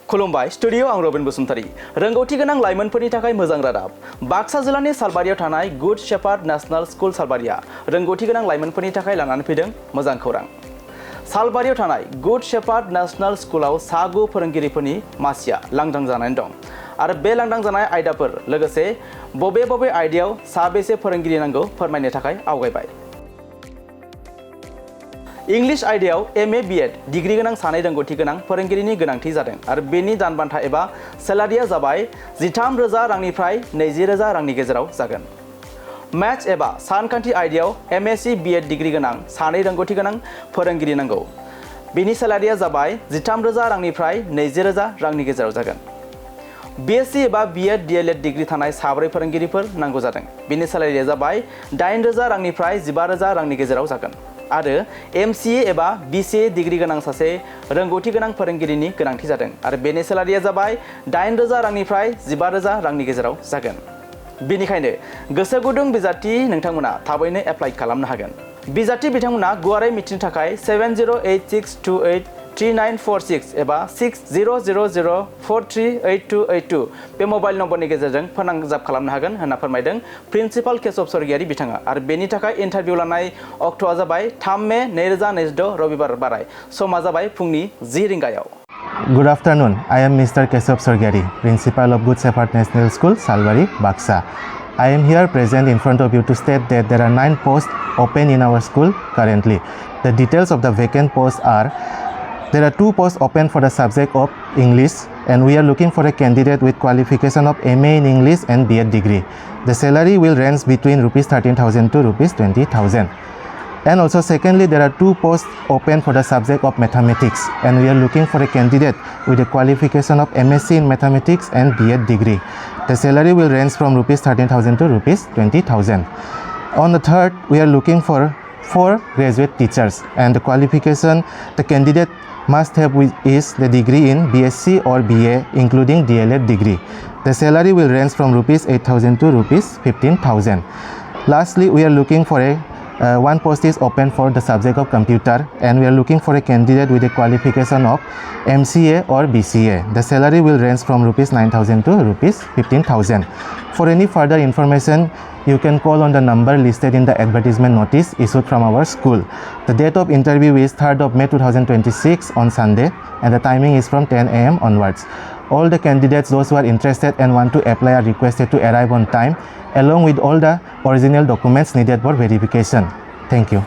खुलुमबाय स्टुडियो आं रबिन बसुमतारी रोंगौथि गोनां लाइमोनफोरनि थाखाय मोजां रादाब बाक्सा जिल्लानि सालबारियाव थानाय गुड शेपार्ड नेशनल स्कुल सालबारिया रोंगौथि गोनां लाइमोनफोरनि थाखाय लानानै फैदों मोजां खौरां सालबारियाव थानाय गुड शेपार्ड नेशनल स्कुलाव सागु फोरोंगिरिफोरनि मासिया लांदां जानानै दं आरो बे लांदां जानाय आयदाफोर लोगोसे बबे आयदायाव साबेसे फोरोंगिरि नांगौ फोरमायनो थाखाय आवगायबाय इंलिश आयदायाव MA BEd डिग्री गोनां सानै रोंगौथि गोनां फोरोंगिरिनि गोनांथि जादों आरो बेनि दानबान्था एबा सेलारिया जाबाय 13,000 रांनिफ्राय 20,000 रांनि गेजेराव जागोन मैथ्स एबा सानखान्थि आयदायाव MSc BEd डिग्री गोनां सानै रोंगौथि गोनां फोरोंगिरि नांगौ बेनि सेलारिया जाबाय 13,000 रांनिफ्राय 20,000 रांनि गेजेराव जागोन BSc एबा BEd DLEd डिग्री थानाय साब्रै फोरोंगिरिफोर नांगौ जादों बेनि सेलारिया जाबाय 8,000 रांनिफ्राय 15,000 रांनि गेजेराव जागोन आरो MCA एबा BCA डिग्री गोनां सासे रोंगौथि गोनां फोरोंगिरिनि गोनांथि जादों आरो बेनि सेलारिया जाबाय 8,000 रांनिफ्राय 15,000 रांनि गेजेराव जागोन बेनिखायनो गोसो गुदुं बिजाथि नोंथांमोना थाबैनो एप्लाइ खालामनो हागोन बिजाथि बिथांमोना गुवारै मिथिनो थाखाय 7086283946 एबा 6000438282 बे मबाइल नम्बरनि गेजेरजों फोनांजाब खालामनो हागोन होनना फोरमायदों प्रिन्सिपाल केशव स्वर्गियारि बिथाङा आरो बेनि थाखाय इन्टारभिउ लानाय अक्ट'आ जाबाय 3 मे 2026 रबिबार बाराय समा जाबाय फुंनि 10 रिंगायाव Good afternoon. I am Mr. Keshav Sorgyari, Principal of Good Shepherd National School, Salbari, Baksa. I am here present in front of you to state that there are 9 posts open in our school currently. The details of the vacant posts are: there are 2 posts open for the subject of English, and we are looking for a candidate with qualification of MA in English and BEd degree. The salary will range between rupees 13,000 to rupees 20,000. And also secondly, there are 2 posts open for the subject of mathematics, and we are looking for a candidate with a qualification of MSc in mathematics and BEd degree. The salary will range from rupees 13,000 to rupees 20,000. On the third, we are looking for 4 graduate teachers, and the qualification the candidate must have is the degree in BSc or BA including DLEd degree. The salary will range from rupees 8,000 to rupees 15,000. Lastly, we are looking for a 1 post is open for the subject of computer, and we are looking for a candidate with a qualification of MCA or BCA. The salary will range from rupees 9,000 to rupees 15,000. For any further information, you can call on the number listed in the advertisement notice issued from our school. The date of interview is 3rd of May 2026 on Sunday, and the timing is from 10 AM onwards. All the candidates, those who are interested and want to apply, are requested to arrive on time along with all the original documents needed for verification. Thank you.